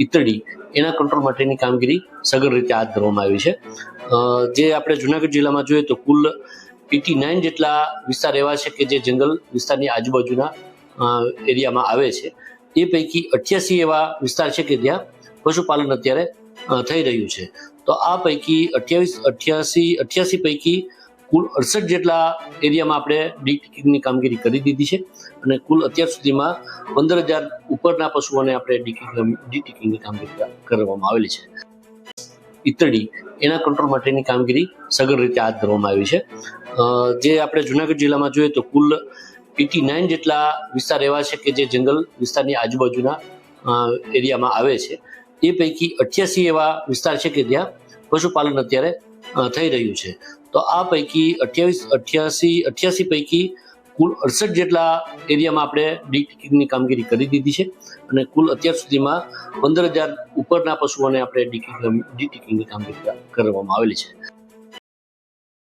ઈતળી એના કંટ્રોલ માટેની કામગીરી સઘન રીતે હાથ ધરવામાં આવી છે। જે આપણે જુનાગઢ જિલ્લામાં જોઈએ તો કુલ 89 જેટલા વિસ્તાર એવા છે કે જે જંગલ વિસ્તારની આજુબાજુના એરિયામાં આવે છે। એ પૈકી 88 એવા વિસ્તાર છે કે જ્યાં પશુપાલન અત્યારે થઈ રહ્યું છે। તો આ પૈકી 88 પૈકી કુલ 68 જેટલા એરિયામાં આપણે ડીટિકિંગની કામગીરી કરી દીધી છે અને કુલ અત્યાર સુધીમાં 15,000 ઉપરના પશુઓને આપણે ડીટિકિંગની કામગીરી કરવામાં આવેલી છે। ઈતળી એના કંટ્રોલ માટેની કામગીરી સઘન રીતે હાથ ધરવામાં આવી છે। જે આપણે જુનાગઢ જિલ્લામાં જોઈએ તો કુલ 89 જેટલા વિસ્તાર એવા છે કે જે જંગલ વિસ્તારની આજુબાજુના એરિયામાં આવે છે। એ પૈકી 88 એવા વિસ્તાર છે કે જ્યાં પશુપાલન અત્યારે થઈ રહ્યું છે। તો આ પૈકી 88 પૈકી કુલ 68 જેટલા એરિયામાં આપણે ડીટિકિંગની કામગીરી કરી દીધી છે અને કુલ અત્યાર સુધીમાં 15,000 ઉપરના પશુઓને આપણે ડીટિકિંગની કામગીરી કરવામાં આવેલી છે।